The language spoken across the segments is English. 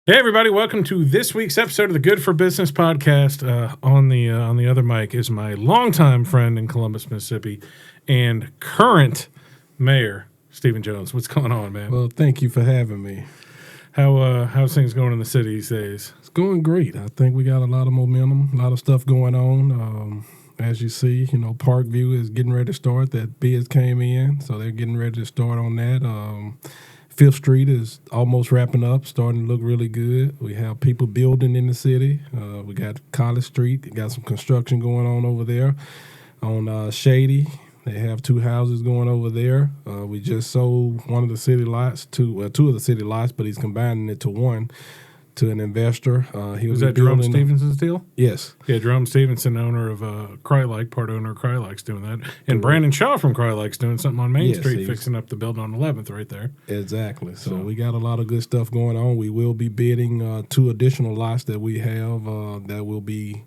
Hey everybody, welcome to this week's episode of the Good for Business podcast. On the other mic is my longtime friend in Columbus, Mississippi, and current mayor, Stephen Jones. What's going on, man? Well, thank you for having me. How's things going in the city these days? It's going great. I think we got a lot of momentum, a lot of stuff going on. As you see, Parkview is getting ready to start. That bids came in, so they're getting ready to start on that. Fifth Street is almost wrapping up, starting to look really good. We have people building in the city. We got College Street, got some construction going on over there. On Shady, they have two houses going over there. We just sold one of the city lots, two of the city lots, but he's combining it to one, to an investor. Was that Jerome Stevenson's deal? Yes. Yeah, Jerome Stevenson, owner of Crylike, part owner of Crylike's doing that. And Brandon Shaw from Crylike's doing something on Main Street, fixing up the building on 11th right there. Exactly. So we got a lot of good stuff going on. We will be bidding two additional lots that we have that will be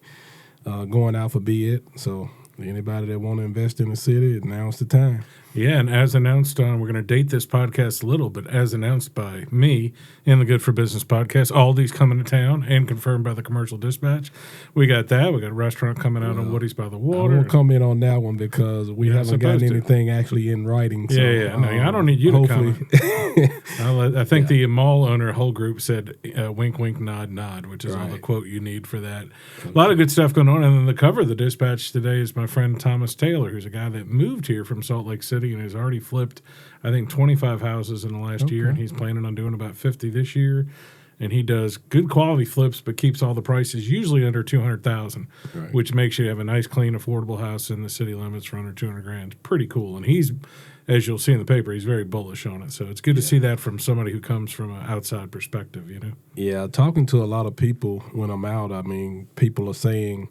going out for bid. So anybody that want to invest in the city, now's the time. Yeah, and as announced, we're going to date this podcast a little, but as announced by me in the Good for Business podcast, Aldi's coming to town and confirmed by the Commercial Dispatch. We got that. We got a restaurant coming out on Woody's by the water. I won't comment on that one because we haven't gotten anything actually in writing. So, No, I don't need you to comment. I think the mall owner whole group said wink, wink, nod, nod, which is all the quote you need for that. A lot of good stuff going on. And then the cover of the Dispatch today is my friend Thomas Taylor, who's a guy that moved here from Salt Lake City and has already flipped, I think, 25 houses in the last year, and he's planning on doing about 50 this year. And he does good quality flips, but keeps all the prices usually under $200,000, which makes you have a nice, clean, affordable house in the city limits for under $200,000. Pretty cool. And he's, as you'll see in the paper, he's very bullish on it. So it's good to see that from somebody who comes from an outside perspective, Yeah, talking to a lot of people when I'm out, people are saying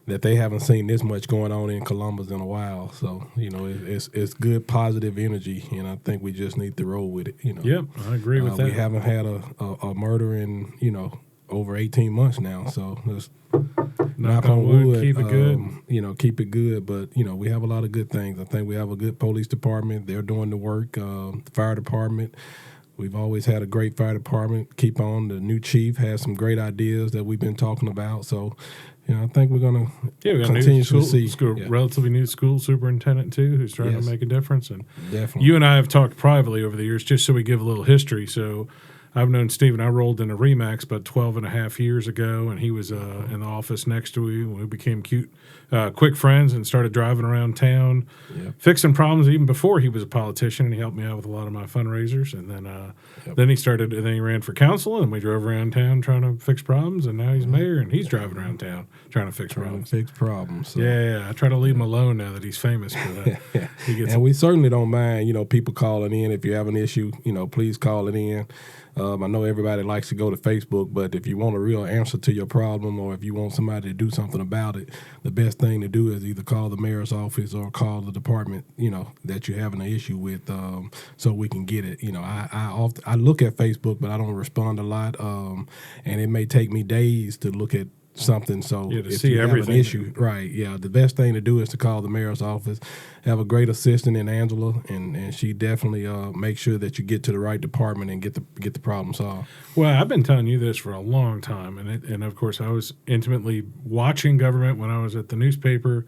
that they haven't seen this much going on in Columbus in a while. So, it's good, positive energy, and I think we just need to roll with it, Yep, I agree with that. We haven't had a murder in, over 18 months now. So let's knock on wood. Keep it good. Keep it good. But, we have a lot of good things. I think we have a good police department. They're doing the work. The fire department. We've always had a great fire department. Keep on. The new chief has some great ideas that we've been talking about. So, I think we're going to continue to see. Relatively new school superintendent, too, who's trying to make a difference. And definitely. You and I have talked privately over the years, just so we give a little history. So I've known Stephen. I rolled in a Remax about 12 and a half years ago, and he was in the office next to me. We became quick friends and started driving around town, fixing problems even before he was a politician, and he helped me out with a lot of my fundraisers. And then he ran for council, and we drove around town trying to fix problems, and now he's mayor, and he's driving around town trying to fix problems. So. Yeah, I try to leave him alone now that he's famous for that. And we certainly don't mind, people calling in. If you have an issue, please call it in. I know everybody likes to go to Facebook, but if you want a real answer to your problem or if you want somebody to do something about it, the best thing to do is either call the mayor's office or call the department, that you're having an issue with, so we can get it. I look at Facebook, but I don't respond a lot, and it may take me days to look at something. So if you have an issue, the best thing to do is to call the mayor's office. Have a great assistant in Angela, and she definitely makes sure that you get to the right department and get the problem solved. Well, I've been telling you this for a long time, and of course I was intimately watching government when I was at the newspaper,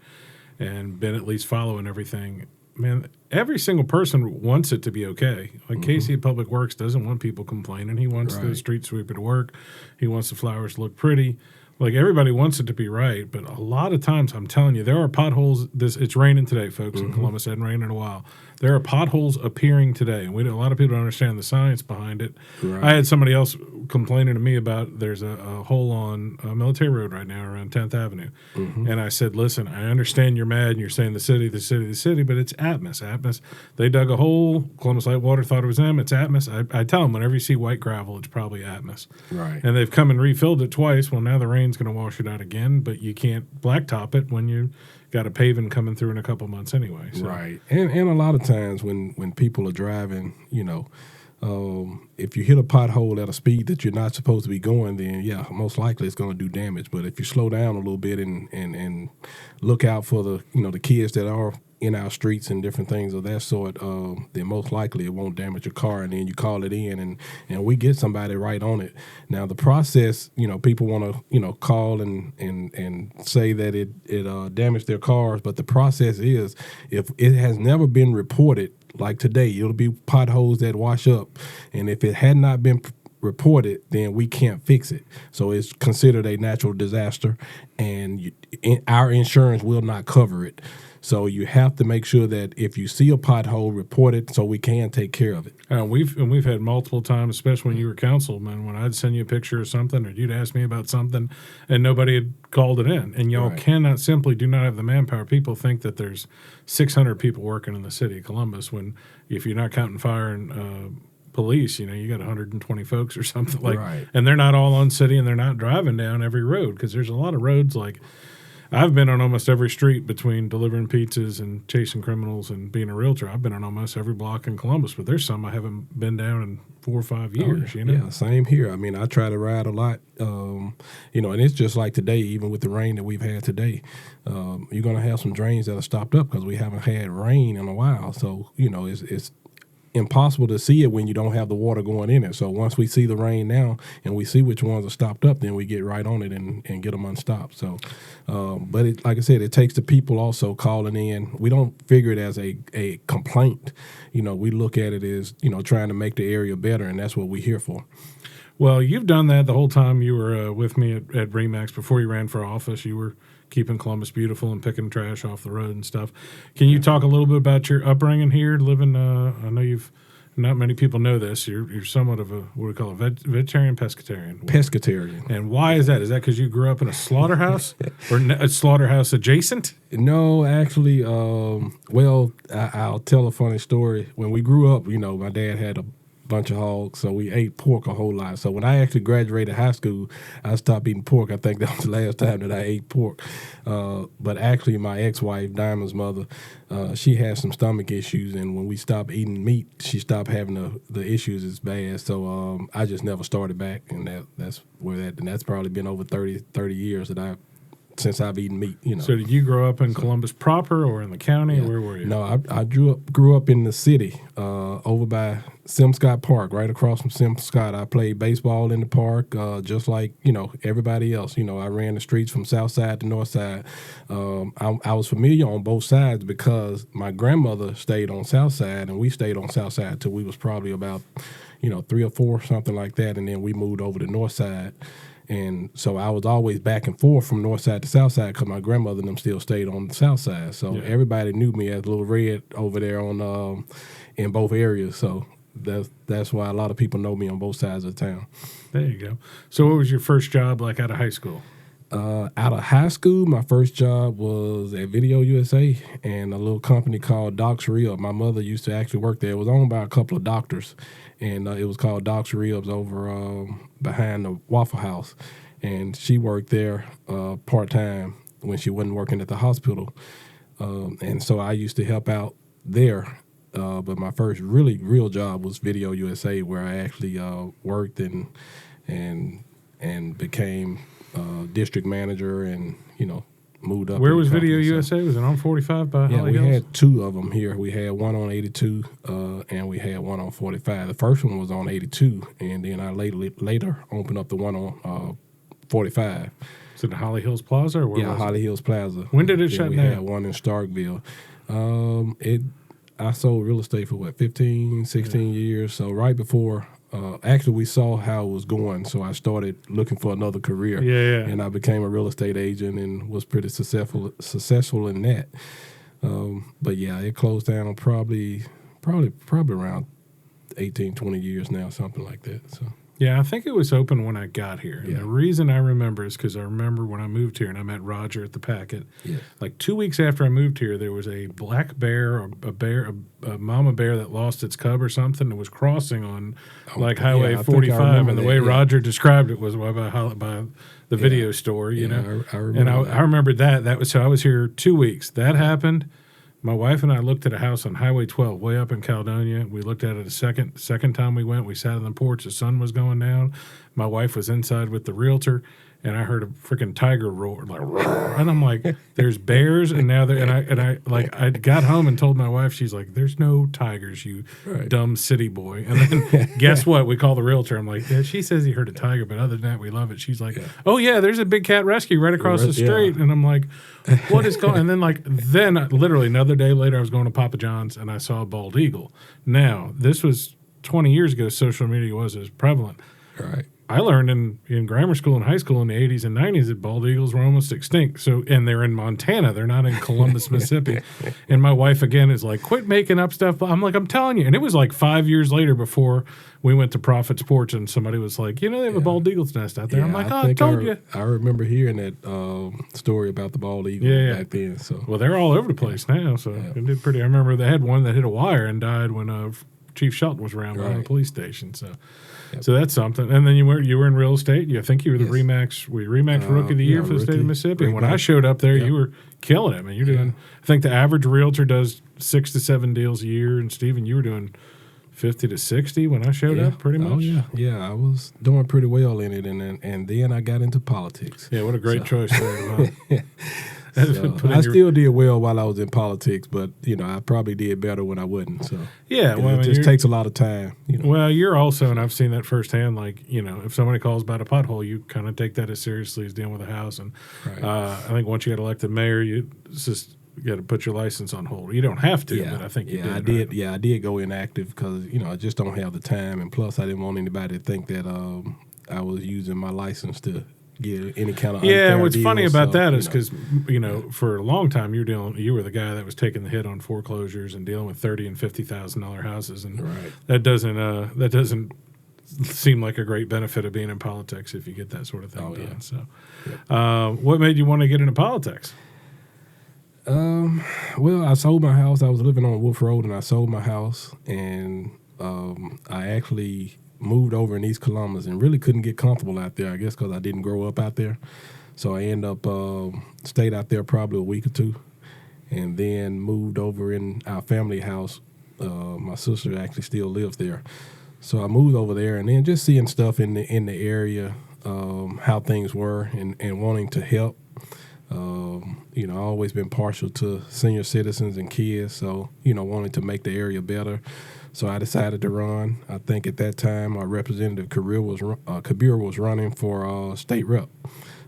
and been at least following everything. Man, every single person wants it to be okay. Like Casey at Public Works doesn't want people complaining. He wants the street sweeper to work. He wants the flowers to look pretty. Like, everybody wants it to be right, but a lot of times, I'm telling you, there are potholes. It's raining today, folks, in Columbus. It hadn't rained in a while. There are potholes appearing today, and a lot of people don't understand the science behind it. Right. I had somebody else complaining to me about there's a hole on Military Road right now around 10th Avenue. And I said, listen, I understand you're mad and you're saying the city, but it's Atmos. Atmos, they dug a hole. Columbus Light Water thought it was them. It's Atmos. I tell them whenever you see white gravel, it's probably Atmos. Right. And they've come and refilled it twice. Well, now the rain's going to wash it out again, but you can't blacktop it when you got a paving coming through in a couple months anyway. So. Right. And a lot of times when people are driving, if you hit a pothole at a speed that you're not supposed to be going, then most likely it's going to do damage. But if you slow down a little bit and look out for the kids that are in our streets and different things of that sort, then most likely it won't damage your car, and then you call it in, and we get somebody right on it. Now the process, people want to call and say that it damaged their cars, but the process is, if it has never been reported, like today, it'll be potholes that wash up, and if it had not been reported, then we can't fix it. So it's considered a natural disaster, and our insurance will not cover it. So you have to make sure that if you see a pothole, report it so we can take care of it. We've had multiple times, especially when you were councilman, when I'd send you a picture of something or you'd ask me about something and nobody had called it in. And y'all cannot simply do not have the manpower. People think that there's 600 people working in the city of Columbus when, if you're not counting fire and police, you got 120 folks or something and they're not all on city and they're not driving down every road, because there's a lot of roads like I've been on almost every street between delivering pizzas and chasing criminals and being a realtor. I've been on almost every block in Columbus, but there's some I haven't been down in 4 or 5 years. Yeah, same here. I mean, I try to ride a lot, and it's just like today, even with the rain that we've had today, you're going to have some drains that are stopped up because we haven't had rain in a while. So, it's impossible to see it when you don't have the water going in it. So once we see the rain now and we see which ones are stopped up, then we get right on it and get them unstopped. So, but like I said, it takes the people also calling in. We don't figure it as a complaint. We look at it as, trying to make the area better, and that's what we're here for. Well, you've done that the whole time you were with me at Remax. Before you ran for office, you were keeping Columbus beautiful and picking trash off the road and stuff. Can you talk a little bit about your upbringing here, living? I know not many people know this. You're somewhat of a, what do we call it, vegetarian, pescatarian? Pescatarian. And why is that? Is that because you grew up in a slaughterhouse or a slaughterhouse adjacent? No, actually, I'll tell a funny story. When we grew up, my dad had a bunch of hogs, so we ate pork a whole lot. So when I actually graduated high school, I stopped eating pork. I think that was the last time that I ate pork. But actually, my ex-wife, Diamond's mother, she had some stomach issues, and when we stopped eating meat, she stopped having the issues as bad. So I just never started back, and that's probably been over 30 years since I've eaten meat. So did you grow up in Columbus proper or in the county? Yeah. Or where were you? No, I grew up in the city, over by Sim Scott Park, right across from Sim Scott. I played baseball in the park, just like everybody else. I ran the streets from south side to north side. I was familiar on both sides because my grandmother stayed on south side, and we stayed on south side till we was probably about 3 or 4, something like that, and then we moved over to north side. And so I was always back and forth from north side to south side because my grandmother and them still stayed on the south side. So everybody knew me as Little Red over there on in both areas. So that's why a lot of people know me on both sides of the town. There you go. So what was your first job like out of high school? Out of high school, my first job was at Video USA and a little company called Doc's Rib. My mother used to actually work there. It was owned by a couple of doctors, and it was called Doc's Ribs over behind the Waffle House. And she worked there part-time when she wasn't working at the hospital. And so I used to help out there. But my first real job was Video USA, where I actually worked and became district manager, and moved up. Where was Video USA? Was it on 45 by Holly Hills? We had 2 of them here. We had one on 82, and we had one on 45. The first one was on 82, and then I later opened up the one on 45. Is it the Holly Hills Plaza? Or where was Holly Hills Plaza. When did it shut down? We had one in Starkville. I sold real estate for 15, 16 years. So right before, actually we saw how it was going. So I started looking for another career. Yeah. And I became a real estate agent and was pretty successful in that. But yeah, it closed down probably around 18, 20 years now, something like that. So. Yeah, I think it was open when I got here. And Yeah. the reason I remember is because I remember when I moved here and I met Roger at the Packet. Yeah. Like 2 weeks after I moved here, there was a black bear or a mama bear that lost its cub or something that was crossing on Highway I think I 45. remember And the that, way yeah. Roger described it was by the video store, I remember And that. I remembered that. So I was here 2 weeks. That happened. My wife and I looked at a house on Highway 12 way up in Caledonia. We looked at it a second time we went. We sat on the porch. The sun was going down. My wife was inside with the realtor, and I heard a freaking tiger roar, like, roar, and I'm like, there's bears, and now and I got home and told my wife, she's like, there's no tigers, you dumb city boy. And then guess what? We call the realtor. I'm like, yeah, she says he heard a tiger, but other than that, we love it. She's like, oh yeah, there's a big cat rescue right across the street, and I'm like, what is going? And then literally another day later, I was going to Papa John's and I saw a bald eagle. Now this was 20 years ago. Social media wasn't as prevalent. Right. I learned in grammar school and high school in the 80s and 90s that bald eagles were almost extinct. So, and they're in Montana. They're not in Columbus, Mississippi. And my wife, again, is like, quit making up stuff. I'm like, I'm telling you. And it was like 5 years later before we went to Prophet's Porch and somebody was like, they have a bald eagle's nest out there. Yeah, I'm like, I told you. I remember hearing that story about the bald eagle back then. So, well, they're all over the place now. So it did pretty. I remember they had one that hit a wire and died when Chief Shelton was around by the police station. So. Yep. So that's something. And then you were in real estate. I think you were the Remax Rookie of the Year for the state of Mississippi. And when I showed up there, you were killing it. I mean, you're doing. I think the average realtor does 6 to 7 deals a year. And Stephen, you were doing 50 to 60 when I showed up, pretty much. Oh yeah. I was doing pretty well in it, and then I got into politics. Yeah, what a great choice there. So, I still did well while I was in politics, but I probably did better when I wasn't. So it just takes a lot of time. Well, you're also, and I've seen that firsthand. Like if somebody calls about a pothole, you kind of take that as seriously as dealing with a house. And I think once you got elected mayor, you got to put your license on hold. You don't have to, but I think you did. I did. Right? Yeah, I did go inactive because I just don't have the time, and plus I didn't want anybody to think that I was using my license to get any kind of what's funny about that is because for a long time you were the guy that was taking the hit on foreclosures and dealing with $30,000 and $50,000 houses, and that doesn't seem like a great benefit of being in politics if you get that sort of thing done. So, what made you want to get into politics? Well, I sold my house. I was living on Wolf Road, and I sold my house, and I actually moved over in East Columbus and really couldn't get comfortable out there, I guess because I didn't grow up out there. So I ended up stayed out there probably a week or two and then moved over in our family house. My sister actually still lives there. So I moved over there and then just seeing stuff in the area, how things were and wanting to help. I've always been partial to senior citizens and kids, so, wanting to make the area better. So I decided to run. I think at that time, our Representative Kabir was running for state rep.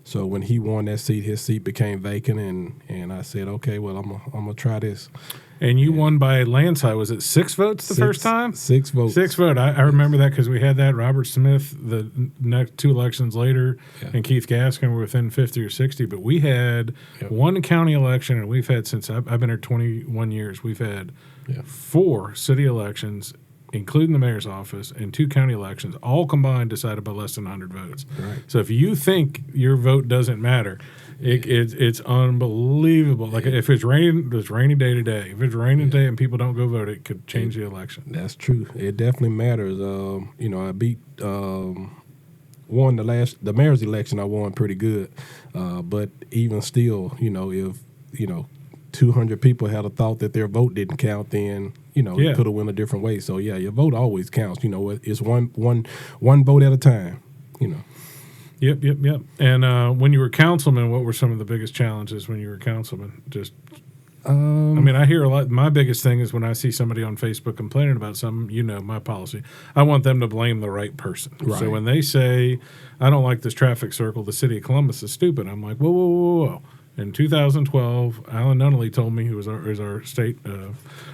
So when he won that seat, his seat became vacant, and I said, okay, well, I'm gonna try this. And you won by a landslide. Was it 6 votes first time? 6 votes. 6 votes. I remember that because we had that. Robert Smith, the next 2 elections later, and Keith Gaskin were within 50 or 60. But we had one county election, and we've had since I've been here 21 years, we've had 4 city elections, including the mayor's office, and 2 county elections, all combined decided by less than 100 votes. Right. So if you think your vote doesn't matter, it's unbelievable. Like if it's raining, it's rainy day today. If it's raining today and people don't go vote, it could change the election. That's true. It definitely matters. I beat won the mayor's election. I won pretty good, but even still, if 200 people had a thought that their vote didn't count, then it could have went a different way. So your vote always counts. It's one vote at a time. Yep. And when you were councilman, what were some of the biggest challenges when you were councilman? I hear a lot. My biggest thing is when I see somebody on Facebook complaining about something, my policy. I want them to blame the right person. Right. So when they say, I don't like this traffic circle, the city of Columbus is stupid, I'm like, whoa. In 2012, Alan Nunnally told me, who was our state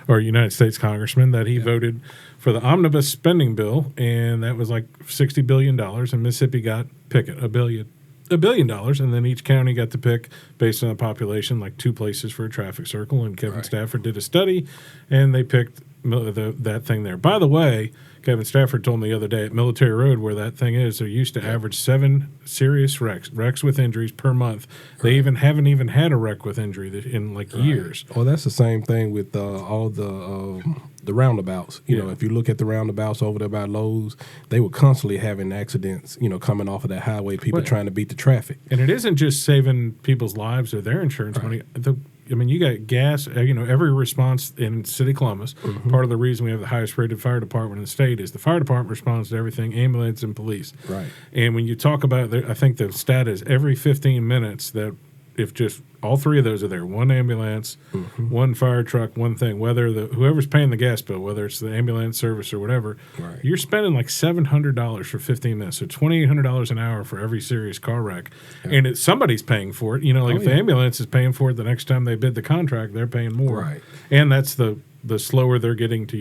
or United States congressman, that he voted for the omnibus spending bill, and that was like $60 billion, and Mississippi got $1 billion, and then each county got to pick, based on the population, like 2 places for a traffic circle, and Kevin Stafford did a study, and they picked that thing there. By the way, Kevin Stafford told me the other day at Military Road, where that thing is, they used to average 7 serious wrecks with injuries per month. They haven't even had a wreck with injury in years. Well, that's the same thing with all the roundabouts. If you look at the roundabouts over there by Lowe's, they were constantly having accidents, coming off of that highway, people trying to beat the traffic. And it isn't just saving people's lives or their insurance money. I mean, you got gas. Every response in City Columbus. Part of the reason we have the highest rated fire department in the state is the fire department responds to everything, ambulance and police. Right. And when you talk about, I think the stat is every 15 minutes that if just all three of those are there, one ambulance, one fire truck, one thing, whether whoever's paying the gas bill, whether it's the ambulance service or whatever, you're spending like $700 for 15 minutes. So $2,800 an hour for every serious car wreck. Yeah. And somebody's paying for it. If the ambulance is paying for it, the next time they bid the contract, they're paying more. Right. And that's the slower they're getting to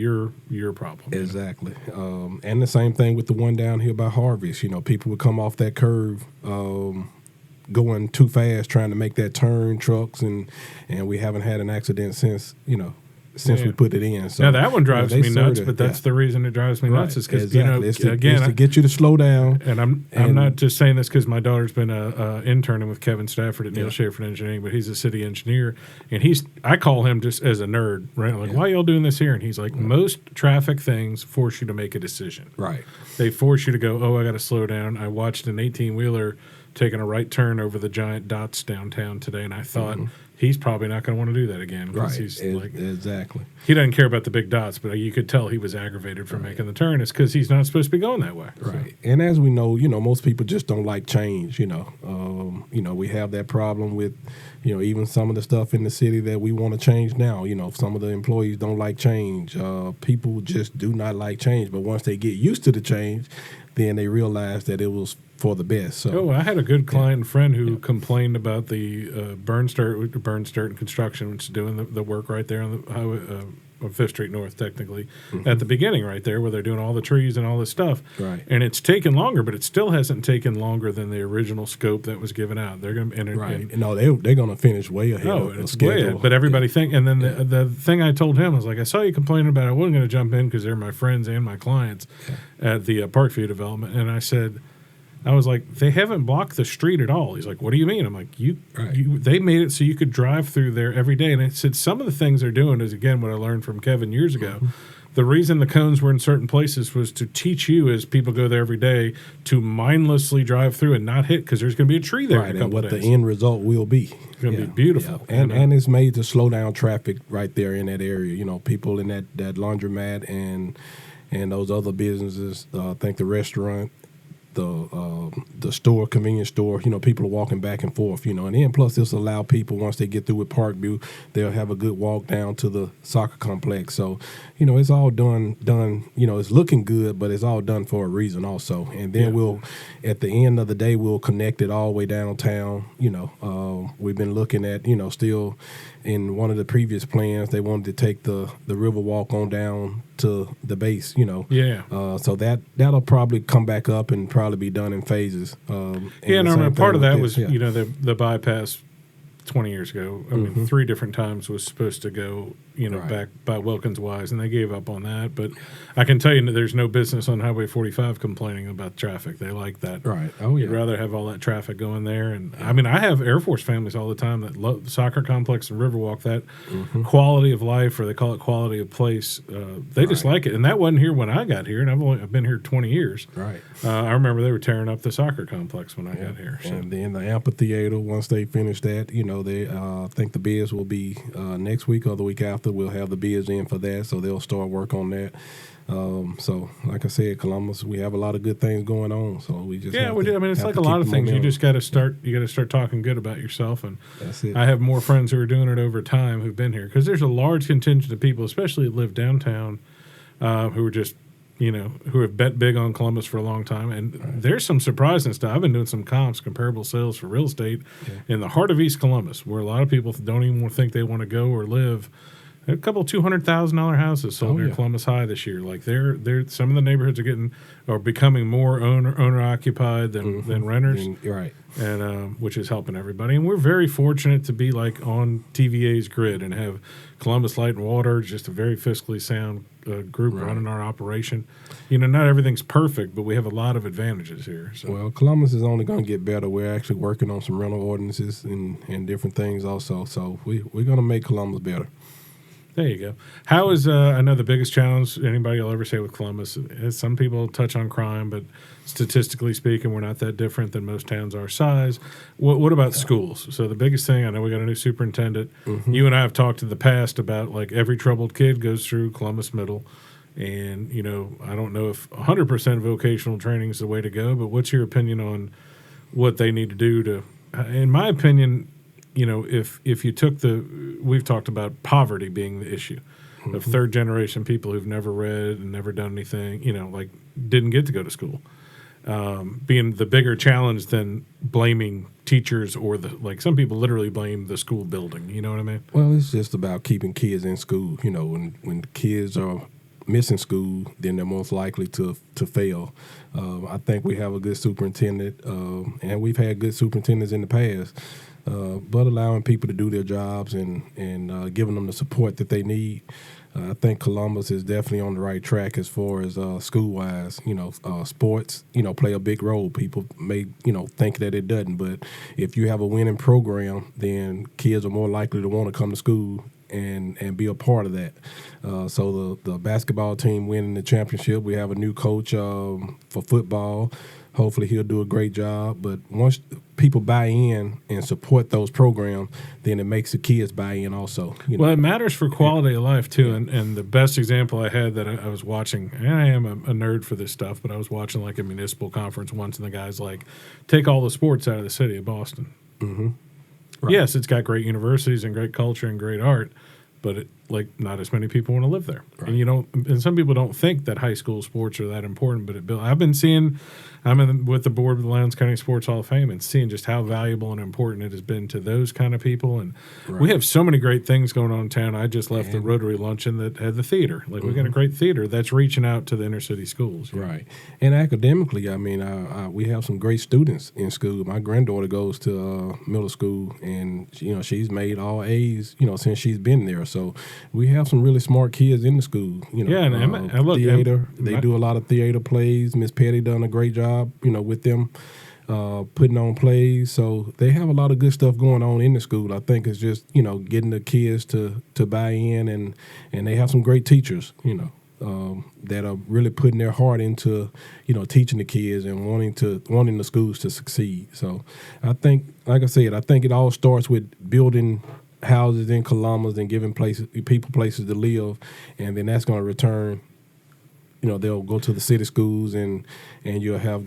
your problem. Exactly. And the same thing with the one down here by Harvest. People would come off that curve going too fast trying to make that turn, trucks, and we haven't had an accident since we put it in. So now that one drives me nuts, but that's the reason it drives me nuts is because it's to get you to slow down. And I'm not just saying this because my daughter's been interning with Kevin Stafford at Neil Schaefer Engineering, but he's a city engineer, and I call him just as a nerd, right? Like, why are y'all doing this here? And he's like, most traffic things force you to make a decision. Right. They force you to go, I got to slow down. I watched an 18-wheeler taking a right turn over the giant dots downtown today, and I thought he's probably not going to want to do that again. Right, he's exactly. He doesn't care about the big dots, but you could tell he was aggravated for making the turn. It's because he's not supposed to be going that way. Right, so. And as we know, most people just don't like change. We have that problem with, even some of the stuff in the city that we want to change now. Some of the employees don't like change. People just do not like change, but once they get used to the change, then they realize that it was for the best. So, I had a good client and friend who complained about the Burn Start and Construction, which is doing the work right there on the highway, on 5th Street North, technically, at the beginning right there where they're doing all the trees and all this stuff. Right. And it's taken longer, but it still hasn't taken longer than the original scope that was given out. They're going to no, they're going to finish way ahead of schedule. Way ahead. But everybody and then the thing I told him was like, I saw you complaining about it. I wasn't going to jump in because they're my friends and my clients at the Parkview development. And I was like, they haven't blocked the street at all. He's like, what do you mean? I'm like, they made it so you could drive through there every day. And I said, some of the things they're doing is, again, what I learned from Kevin years ago. The reason the cones were in certain places was to teach you, as people go there every day, to mindlessly drive through and not hit, because there's going to be a tree there in a couple and of days. The end result will be. It's going to be beautiful. Yeah. And it's made to slow down traffic right there in that area. People in that laundromat and those other businesses, I think the restaurant, the store, convenience store, people are walking back and forth, and then plus this allow people, once they get through with Parkview, they'll have a good walk down to the soccer complex. So, it's all done, it's looking good, but it's all done for a reason also. And then we'll, at the end of the day, we'll connect it all the way downtown. We've been looking at, still in one of the previous plans, they wanted to take the river walk on down to the base, so that'll probably come back up and probably be done in phases. And I remember part of that was, the bypass 20 years ago. I mean, 3 different times was supposed to go, back by Wilkins Wise, and they gave up on that. But I can tell you that there's no business on Highway 45 complaining about traffic. They like that. Right. Oh, yeah. You'd rather have all that traffic going there. And I mean, I have Air Force families all the time that love the soccer complex and Riverwalk, that quality of life, or they call it quality of place. They just like it. And that wasn't here when I got here, and I've been here 20 years. Right. I remember they were tearing up the soccer complex when I got here. So. And then the amphitheater, once they finish that, they I think the bids will be next week or the week after. We'll have the bids in for that, so they'll start work on that. So, like I said, Columbus, we have a lot of good things going on. So we just we do. I mean, it's like a lot of things. You just got to start. You got to start talking good about yourself. And that's it. I have more friends who are doing it over time who've been here, because there's a large contingent of people, especially that live downtown, who are just who have bet big on Columbus for a long time. And there's some surprising stuff. I've been doing some comps, comparable sales for real estate in the heart of East Columbus, where a lot of people don't even think they want to go or live. A couple $200,000 houses sold near Columbus High this year. Like they're some of the neighborhoods are becoming more owner occupied than renters, right? And which is helping everybody. And we're very fortunate to be like on TVA's grid and have Columbus Light and Water, just a very fiscally sound group running our operation. Not everything's perfect, but we have a lot of advantages here. So. Well, Columbus is only going to get better. We're actually working on some rental ordinances and different things also. So we're going to make Columbus better. There you go. How is I know the biggest challenge anybody will ever say with Columbus is some people touch on crime, but statistically speaking, we're not that different than most towns our size. What about schools? So the biggest thing, I know we got a new superintendent. You and I have talked in the past about like every troubled kid goes through Columbus Middle. And, I don't know if 100% vocational training is the way to go, but what's your opinion on what they need to do to, in my opinion, if you took we've talked about poverty being the issue of third generation people who've never read and never done anything, like didn't get to go to school, being the bigger challenge than blaming teachers or like some people literally blame the school building. You know what I mean? Well, it's just about keeping kids in school. When kids are missing school, then they're most likely to fail. I think we have a good superintendent, and we've had good superintendents in the past. But allowing people to do their jobs and giving them the support that they need. I think Columbus is definitely on the right track as far as school-wise. Sports, play a big role. People may, think that it doesn't, but if you have a winning program, then kids are more likely to want to come to school and be a part of that. So the basketball team winning the championship. We have a new coach for football. Hopefully he'll do a great job. But once people buy in and support those programs, then it makes the kids buy in also. Well, it matters for quality of life, too. And the best example I had that I was watching, and I am a nerd for this stuff, but I was watching like a municipal conference once, and the guy's like, take all the sports out of the city of Boston. Mm-hmm. Right. Yes, it's got great universities and great culture and great art, but not as many people want to live there. Right. And some people don't think that high school sports are that important, but I've been seeing, with the board of the Lowndes County Sports Hall of Fame and seeing just how valuable and important it has been to those kind of people. And we have so many great things going on in town. I just left the Rotary luncheon that had the theater. We got a great theater that's reaching out to the inner city schools. Right. And academically, we have some great students in school. My granddaughter goes to middle school, and she's made all A's, since she's been there. So we have some really smart kids in the school. Theater. They do a lot of theater plays. Miss Petty done a great job, with them putting on plays. So they have a lot of good stuff going on in the school. I think it's just getting the kids to buy in, and they have some great teachers. That are really putting their heart into teaching the kids and wanting the schools to succeed. So I think, like I said, it all starts with building houses in Columbus and giving people places to live, and then that's going to return. They'll go to the city schools, and you'll have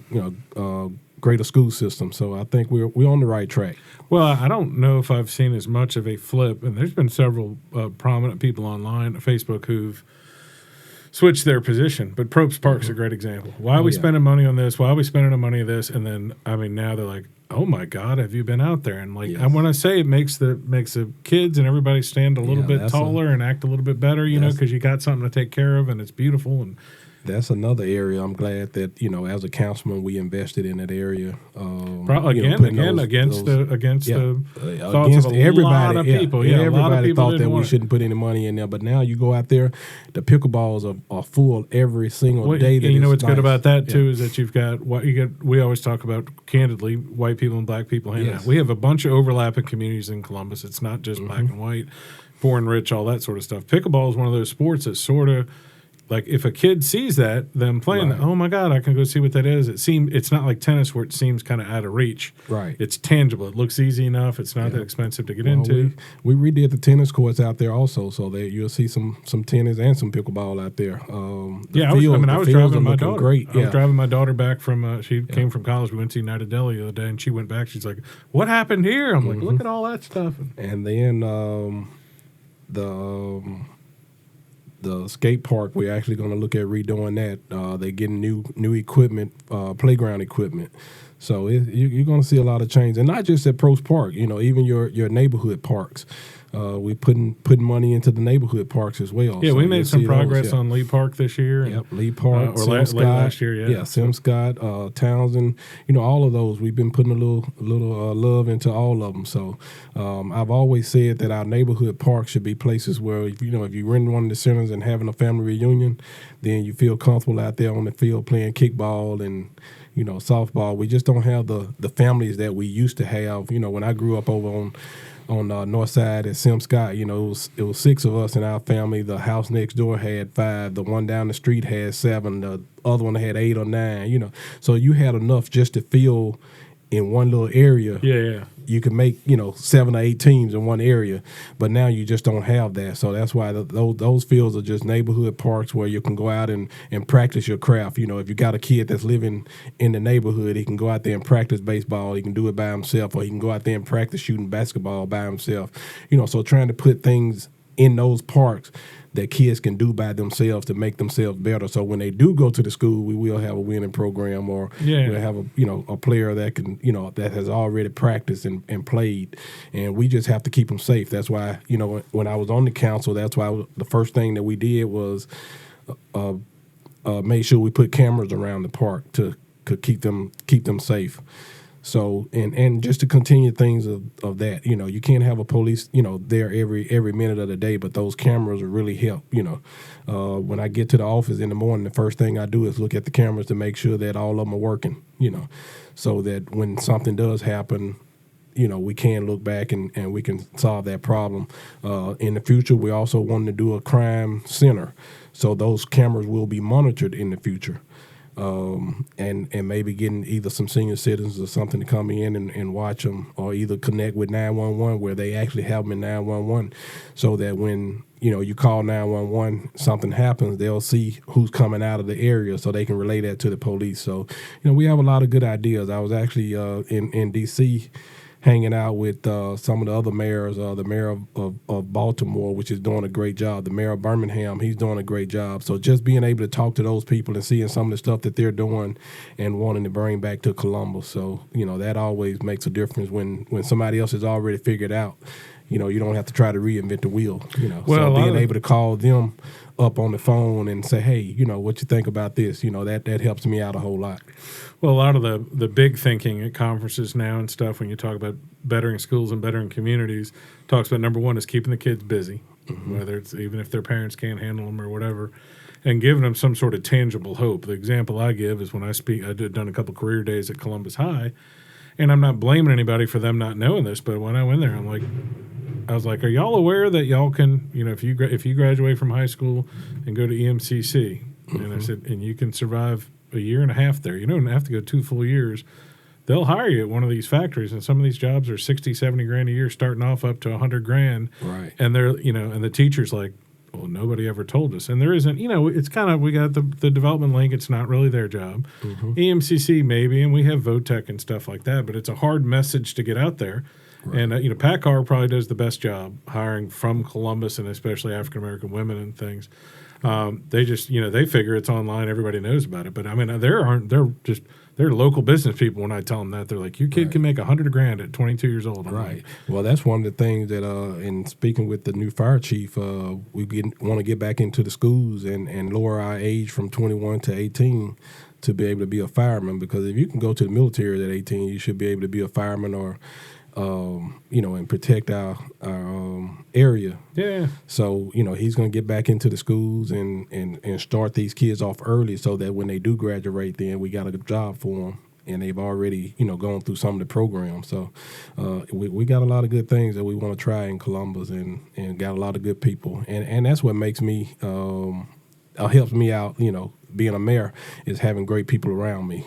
greater school system. So I think we're on the right track. Well, I don't know if I've seen as much of a flip, and there's been several prominent people online on Facebook who've switch their position. But Probst Park's a great example. Why are we spending money on this? Why are we spending money on this? And then, now they're like, oh, my God, have you been out there? And, when I say it makes the kids and everybody stand a little bit taller and act a little bit better, because you got something to take care of and it's beautiful. And that's another area I'm glad that, as a councilman, we invested in that area. Against the thoughts of everybody, lot of people. Everybody thought that we shouldn't put any money in there. But now you go out there, the pickleballs are full every single day. What's good about that, too, is that we always talk about, candidly, white people and black people hanging out. We have a bunch of overlapping communities in Columbus. It's not just black and white, poor and rich, all that sort of stuff. Pickleball is one of those sports that sort of, like, if a kid sees them playing that, oh my God, I can go see what that is. It's not like tennis where it seems kind of out of reach. Right. It's tangible. It looks easy enough. It's not that expensive to get into. We redid the tennis courts out there also, so that you'll see some tennis and some pickleball out there. I was driving my daughter. Great. I was driving my daughter back from. She came from college. We went to United Deli the other day, and she went back. She's like, "What happened here?" I'm like, "Look at all that stuff." And then the skate park, we're actually going to look at redoing that. They're getting new equipment, playground equipment. So you're going to see a lot of change, and not just at Probst Park. Even your neighborhood parks. We putting money into the neighborhood parks as well. Yeah, so we made some progress on Lee Park this year. Yep, Lee Park, or last year. Yeah, Sim Scott, Townsend. All of those. We've been putting a little love into all of them. So I've always said that our neighborhood parks should be places where if you're in one of the centers and having a family reunion, then you feel comfortable out there on the field playing kickball and softball. We just don't have the families that we used to have. When I grew up over on north side at Sim Scott. You know, it was 6 of us in our family. The house next door had 5. The one down the street had 7. The other one had 8 or 9. You know, so you had enough just to fill in one little area. Yeah. You can make 7 or 8 teams in one area, but now you just don't have that. So that's why those fields are just neighborhood parks where you can go out and practice your craft. You know, if you got a kid that's living in the neighborhood, he can go out there and practice baseball. He can do it by himself, or he can go out there and practice shooting basketball by himself. You know, so trying to put things in those parks that kids can do by themselves to make themselves better. So when they do go to the school, we will have a winning program, or we'll have a player that can that has already practiced and played, and we just have to keep them safe. That's why when I was on the council, that's why the first thing that we did was make sure we put cameras around the park to keep them safe. So and just to continue things of that, you can't have a police, there every minute of the day, but those cameras will really help. When I get to the office in the morning, the first thing I do is look at the cameras to make sure that all of them are working, so that when something does happen, we can look back and we can solve that problem. In the future, we also want to do a crime center, so those cameras will be monitored in the future. And maybe getting either some senior citizens or something to come in and watch them, or either connect with 911 where they actually have them in 911, so that when you call 911, something happens, they'll see who's coming out of the area, so they can relay that to the police. So we have a lot of good ideas. I was actually in D.C. hanging out with some of the other mayors, the mayor of Baltimore, which is doing a great job. The mayor of Birmingham, he's doing a great job. So just being able to talk to those people and seeing some of the stuff that they're doing and wanting to bring back to Columbus. So, that always makes a difference when somebody else has already figured out. You don't have to try to reinvent the wheel. So being able to call them up on the phone and say, hey, what you think about this? That helps me out a whole lot. Well, a lot of the big thinking at conferences now and stuff, when you talk about bettering schools and bettering communities, talks about number one is keeping the kids busy, whether it's even if their parents can't handle them or whatever, and giving them some sort of tangible hope. The example I give is when I speak, I've done a couple career days at Columbus High, and I'm not blaming anybody for them not knowing this, but when I went there, I was like, are y'all aware that y'all can, if you graduate from high school and go to EMCC, and I said, and you can survive a year and a half there. You don't have to go 2 full years. They'll hire you at one of these factories, and some of these jobs are 60, 70 grand a year, starting off up to 100 grand. Right. And they're, and the teacher's like, well, nobody ever told us. And there isn't, it's kind of, we got the development link. It's not really their job. EMCC maybe, and we have VOTEC and stuff like that, but it's a hard message to get out there. Right. And, PACCAR probably does the best job hiring from Columbus, and especially African-American women and things. They just, they figure it's online. Everybody knows about it. But I mean, they're local business people. When I tell them that, they're like, your kid can make 100 grand at 22 years old. I'm right. Like, well, that's one of the things that, in speaking with the new fire chief, we want to get back into the schools and lower our age from 21 to 18 to be able to be a fireman. Because if you can go to the military at 18, you should be able to be a fireman or and protect our area. Yeah. So, he's going to get back into the schools and start these kids off early, so that when they do graduate, then we got a good job for them. And they've already, gone through some of the programs. So we got a lot of good things that we want to try in Columbus, and got a lot of good people. And that's what makes me, helps me out, being a mayor, is having great people around me.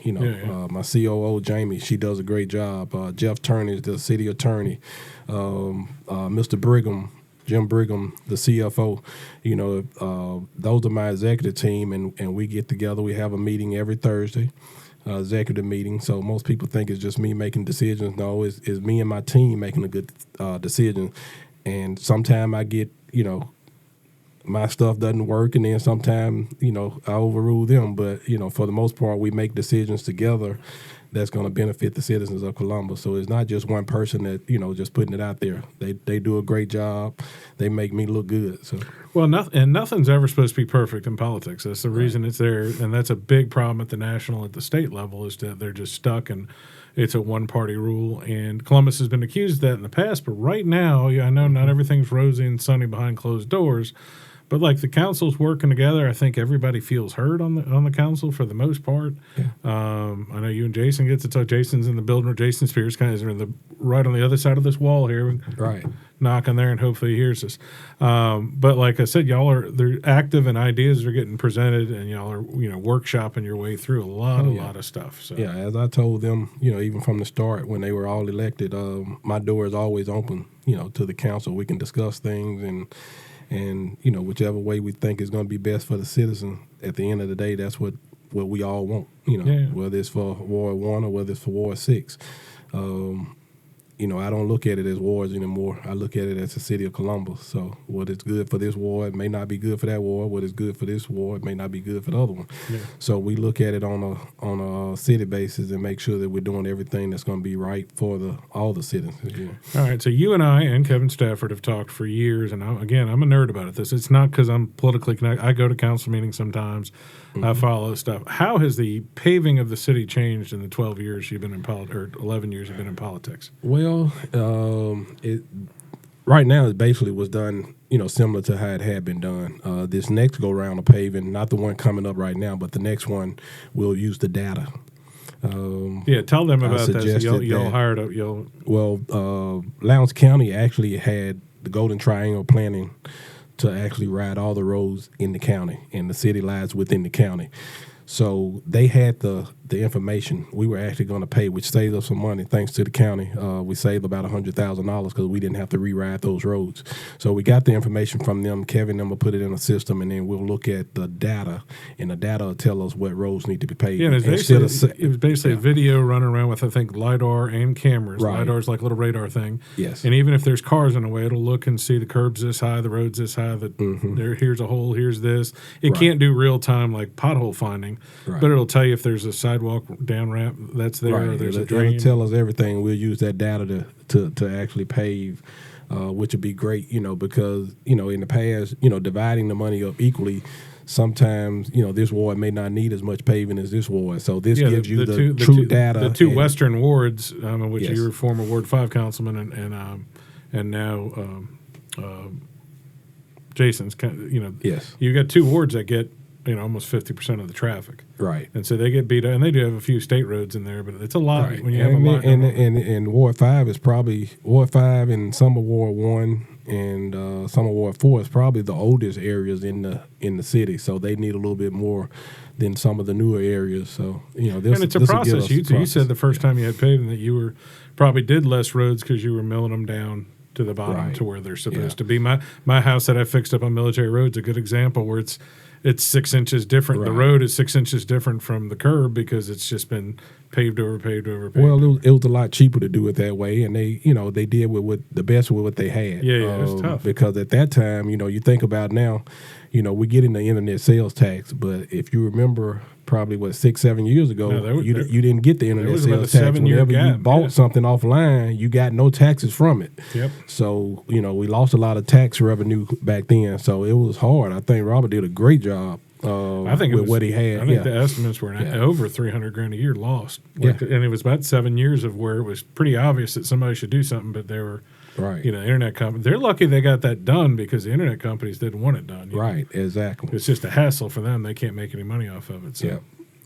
My COO, Jamie, she does a great job. Jeff Turney is the city attorney. Mr. Brigham, Jim Brigham, the CFO. Those are my executive team, and we get together. We have a meeting every Thursday, executive meeting. So most people think it's just me making decisions. No, it's me and my team making a good decision. And sometimes I get, my stuff doesn't work, and then sometimes, I overrule them. But, for the most part, we make decisions together that's going to benefit the citizens of Columbus. So it's not just one person that, just putting it out there. They do a great job. They make me look good. So well, nothing's ever supposed to be perfect in politics. That's the reason it's there, and that's a big problem at the national, at the state level, is that they're just stuck, and it's a one-party rule. And Columbus has been accused of that in the past, but right now, I know not everything's rosy and sunny behind closed doors. But like the council's working together. I think everybody feels heard on the council for the most part. Yeah. I know you and Jason get to talk. Jason's in the building, or Jason Spears kind of is right on the other side of this wall here. Right. Knock on there and hopefully he hears us. But like I said, they're active and ideas are getting presented, and y'all are workshopping your way through a lot of stuff. So yeah, as I told them, even from the start when they were all elected, my door is always open, to the council. We can discuss things and whichever way we think is going to be best for the citizen. At the end of the day, that's what we all want. Whether it's for Ward 1 or whether it's for Ward 6. I don't look at it as wards anymore. I look at it as the city of Columbus. So what is good for this ward may not be good for that ward. What is good for this ward may not be good for the other one. Yeah. So we look at it on a city basis and make sure that we're doing everything that's going to be right for all the citizens. Yeah. All right. So you and I and Kevin Stafford have talked for years, and I'm a nerd about it. It's not because I'm politically connected. I go to council meetings sometimes. I follow stuff. How has the paving of the city changed in the 12 years you've been in politics, or 11 years you've been in politics? Well, right now it basically was done, similar to how it had been done. This next go round of paving, not the one coming up right now, but the next one will use the data. Tell them about that. So y'all hired Lowndes County actually had the Golden Triangle planning to actually ride all the roads in the county, and the city lies within the county. So they had the information we were actually going to pay, which saved us some money thanks to the county. We saved about $100,000 because we didn't have to rewrite those roads. So we got the information from them. Kevin and them will put it in a system, and then we'll look at the data, and the data will tell us what roads need to be paved. Yeah, it was basically a video running around with, I think, LiDAR and cameras. Right. LiDAR's like a little radar thing. Yes. And even if there's cars in the way, it'll look and see the curb's this high, the road's this high, here's a hole, here's this. It can't do real time like pothole finding, but it'll tell you if there's a sidewalk down ramp that's there, or there's a drain. It'll tell us everything. We'll use that data to actually pave, which would be great, because, in the past, dividing the money up equally, sometimes, this ward may not need as much paving as this ward. So this gives you the true data. The two western wards, in which you were former Ward 5 councilman and now Jason's, Yes. You got two wards that get almost 50% of the traffic. Right. And so they get beat up, and they do have a few state roads in there, but it's a lot when you have a lot. And Ward 5 is probably Ward 5 and some of Ward 1 and some of Ward 4 is probably the oldest areas in the city. So they need a little bit more than some of the newer areas. So and it's a process. You said the first time you had paving that you probably did less roads because you were milling them down to the bottom to where they're supposed to be. My house that I fixed up on Military Road's a good example where it's 6 inches different. Right. The road is 6 inches different from the curb because it's just been paved over. Well, it was a lot cheaper to do it that way, and they did the best with what they had. Yeah, it's tough. Because at that time, you think about now, we get in the internet sales tax, but if you remember, probably 6-7 years ago, you didn't get the internet sales tax. Whenever you bought something offline, you got no taxes from it. Yep. So we lost a lot of tax revenue back then. So it was hard. I think Robert did a great job. I think with what he had. I think the estimates were over $300,000 a year lost. And it was about 7 years of where it was pretty obvious that somebody should do something, but they were. Right. Internet companies. They're lucky they got that done because the internet companies didn't want it done. Right. Exactly. It's just a hassle for them. They can't make any money off of it. So. Yeah.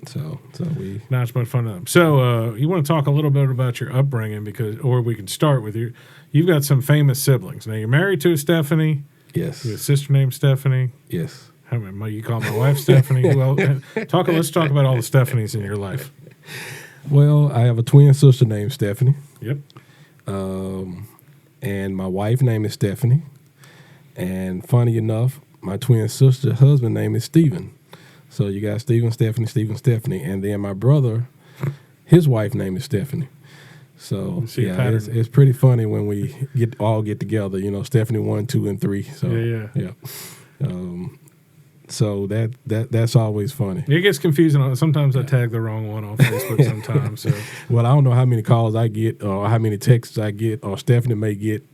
So we not as much fun to them. So you want to talk a little bit about your upbringing or we can start with you've got some famous siblings. Now you're married to a Stephanie. Yes. You have a sister named Stephanie. Yes. You call my wife Stephanie. Well, let's talk about all the Stephanies in your life. Well, I have a twin sister named Stephanie. Yep. And my wife name is Stephanie. And funny enough, my twin sister's husband name is Stephen. So you got Stephen, Stephanie. And then my brother, his wife name is Stephanie. So it's pretty funny when we all get together, Stephanie 1, 2, and 3. So yeah. So that's always funny. It gets confusing. Sometimes I tag the wrong one on Facebook sometimes. So. Well, I don't know how many calls I get or how many texts I get or Stephanie may get,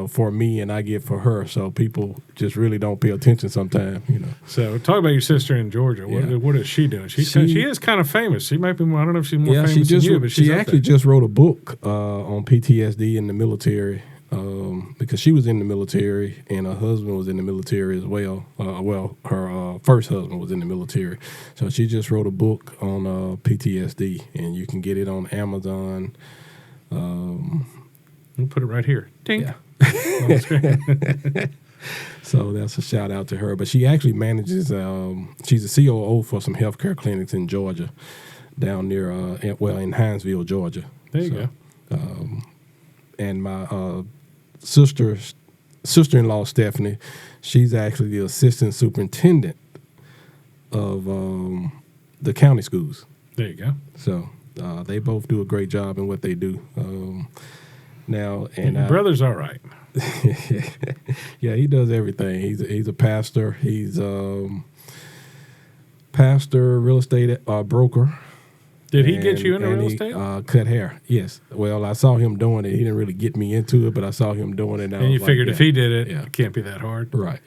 for me and I get for her. So people just really don't pay attention sometimes, So talk about your sister in Georgia. What is she doing? She is kind of famous. She might be more, I don't know if she's more famous than you, but she actually just wrote a book on PTSD in the military. because she was in the military and her husband was in the military as well. Her first husband was in the military. So she just wrote a book on PTSD, and you can get it on Amazon. We'll put it right here. Ding. Yeah. So that's a shout out to her. But she actually manages, she's a COO for some healthcare clinics in Georgia, down near, in Hinesville, Georgia. There you go. And my sister-in-law, Stephanie, she's actually the assistant superintendent of the county schools. There you go. So they both do a great job in what they do. Now, and your brother's all right. Yeah, he does everything. He's a pastor. He's pastor, real estate broker. Did he get you into real estate? Cut hair, yes. Well, I saw him doing it. He didn't really get me into it, but I saw him doing it. And you figured if he did it, it can't be that hard. Right.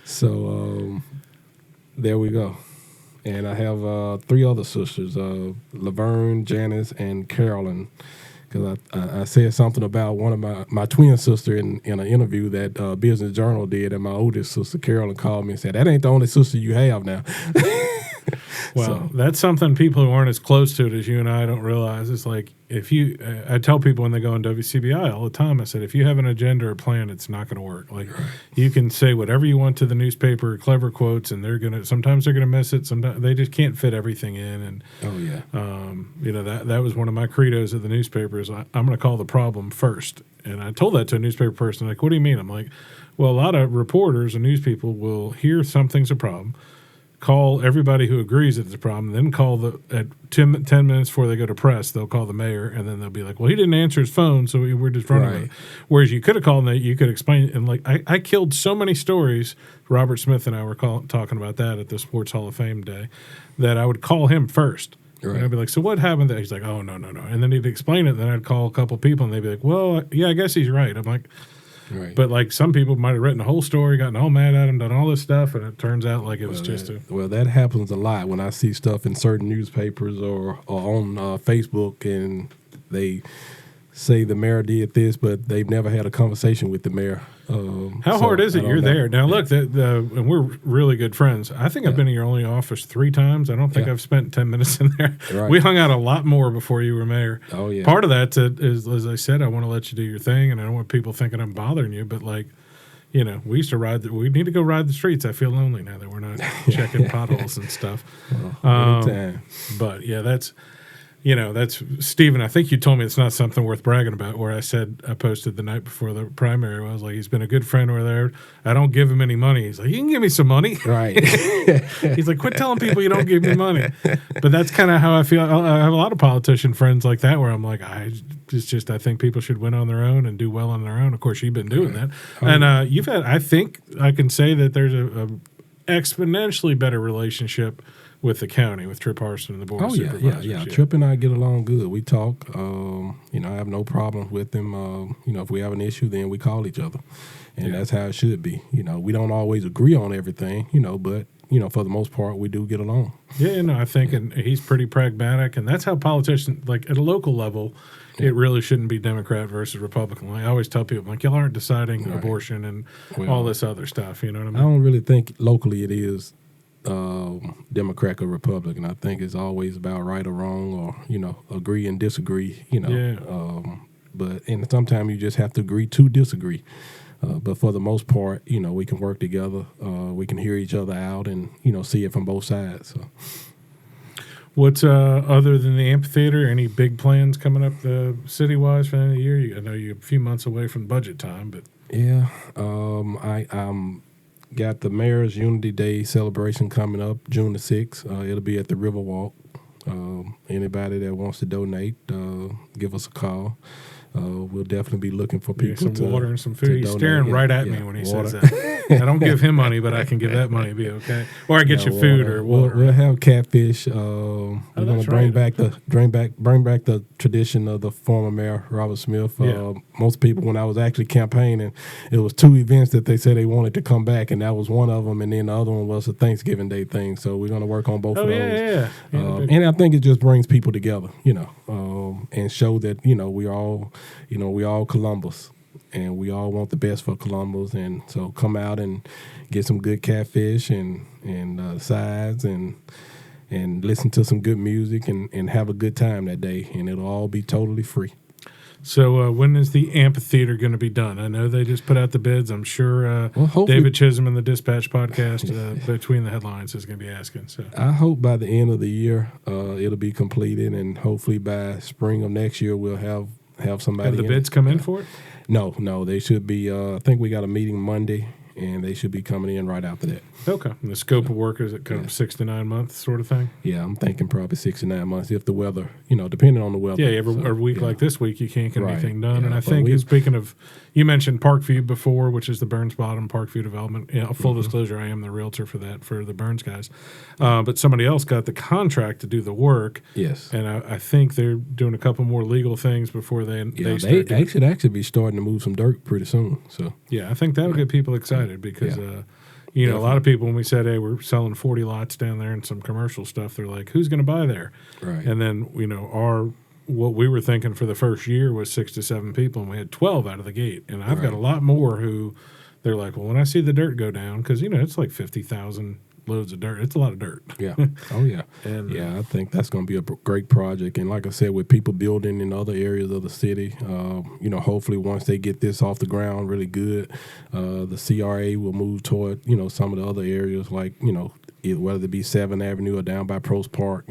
So there we go. And I have 3 other sisters, Laverne, Janice, and Carolyn. Because I said something about one of my twin sister in an interview that Business Journal did, and my oldest sister, Carolyn, called me and said, that ain't the only sister you have now. Well, that's something people who aren't as close to it as you and I don't realize. It's like if you, I tell people when they go on WCBI all the time, I said, if you have an agenda or plan, it's not going to work. Like you can say whatever you want to the nuppaper, clever quotes, and sometimes they're going to miss it. Sometimes they just can't fit everything in. And that was one of my credos at the newspaper is I'm going to call the problem first. And I told that to a newspaper person, like, what do you mean? I'm like, well, a lot of reporters and news people will hear something's a problem, call everybody who agrees that it's a problem, then call at 10 minutes before they go to press, they'll call the mayor, and then they'll be like, well, he didn't answer his phone, so we're just running with it. Whereas you could have called and you could explain, and like I killed so many stories, Robert Smith and I were talking about that at the Sports Hall of Fame day, that I would call him first. Right. And I'd be like, so what happened there? He's like, oh, no. And then he'd explain it, and then I'd call a couple people, and they'd be like, well, yeah, I guess he's right. I'm like, right. But like some people might have written the whole story, gotten all mad at him, done all this stuff, and it turns out like it was that happens a lot when I see stuff in certain newspapers or on Facebook, and they say the mayor did this, but they've never had a conversation with the mayor. How hard is it? You're there now. Look, and we're really good friends. I think I've been in your only office 3 times. I don't think I've spent 10 minutes in there. Right. We hung out a lot more before you were mayor. Oh yeah. Part of that is, as I said, I want to let you do your thing, and I don't want people thinking I'm bothering you. But like, we used to we need to go ride the streets. I feel lonely now that we're not checking potholes and stuff. Anytime. But yeah, that's Stephen, I think you told me it's not something worth bragging about, where I posted the night before the primary, I was like, he's been a good friend over there. I don't give him any money. He's like, you can give me some money. Right. He's like, quit telling people you don't give me money. But that's kind of how I feel. I have a lot of politician friends like that where I'm like, I think people should win on their own and do well on their own. Of course, you've been doing that. And I think I can say that there's a exponentially better relationship with the county, with Trip Harson and the board of supervisors. Yeah. Trip and I get along good. We talk. I have no problems with him. If we have an issue, then we call each other, and that's how it should be. We don't always agree on everything. But for the most part, we do get along. Yeah, I think, and he's pretty pragmatic, and that's how politicians, like at a local level, it really shouldn't be Democrat versus Republican. Like I always tell people, like, y'all aren't deciding abortion and all this other stuff. You know what I mean? I don't really think locally it is Democrat or Republican. I think it's always about right or wrong, or agree and disagree. But sometimes you just have to agree to disagree. But for the most part, we can work together. We can hear each other out and see it from both sides. So. What's other than the amphitheater? Any big plans coming up city-wise for the end of the year? I know you're a few months away from budget time, but yeah, I'm got the Mayor's Unity Day celebration coming up June the 6th. It'll be at the Riverwalk. Anybody that wants to donate, give us a call. We'll definitely be looking for people. Some water and some food. He's staring right at me when he says that. I don't give him money, but I can give that money. Be okay, or I get you food or water. We'll have catfish. We're going to bring back the tradition of the former mayor Robert Smith. Most people, when I was actually campaigning, it was 2 events that they said they wanted to come back, and that was one of them, and then the other one was a Thanksgiving Day thing. So we're going to work on both of those. And I think it just brings people together, and show that we all Columbus. And we all want the best for Columbus, and so come out and get some good catfish and sides and listen to some good music and have a good time that day, and it'll all be totally free. So when is the amphitheater going to be done? I know they just put out the bids. I'm sure David Chisholm and the Dispatch podcast between the headlines is going to be asking. So I hope by the end of the year it'll be completed, and hopefully by spring of next year we'll have somebody. Have the bids come in for it? No, they should be. I think we got a meeting Monday, and they should be coming in right after that. Okay. And the scope of work is it kind of 6 to 9 months sort of thing? Yeah, I'm thinking probably 6 to 9 months if the weather, depending on the weather. Yeah, every week like this week you can't get anything done. And I think speaking of, you mentioned Parkview before, which is the Burns Bottom Parkview development. Full disclosure, I am the realtor for the Burns guys. But somebody else got the contract to do the work. Yes. And I think they're doing a couple more legal things before they start. They should actually be starting to move some dirt pretty soon. So yeah, I think that'll get people excited because a lot of people, when we said, hey, we're selling 40 lots down there and some commercial stuff, they're like, who's going to buy there? Right. And then, what we were thinking for the first year was 6 to 7 people, and we had 12 out of the gate. And I've got a lot more who they're like, well, when I see the dirt go down, because, it's like 50,000 loads of dirt. It's a lot of dirt. Yeah. Oh, yeah. And I think that's going to be a great project. And like I said, with people building in other areas of the city, hopefully once they get this off the ground really good, the CRA will move toward, some of the other areas like, whether it be 7th Avenue or down by Probst Park,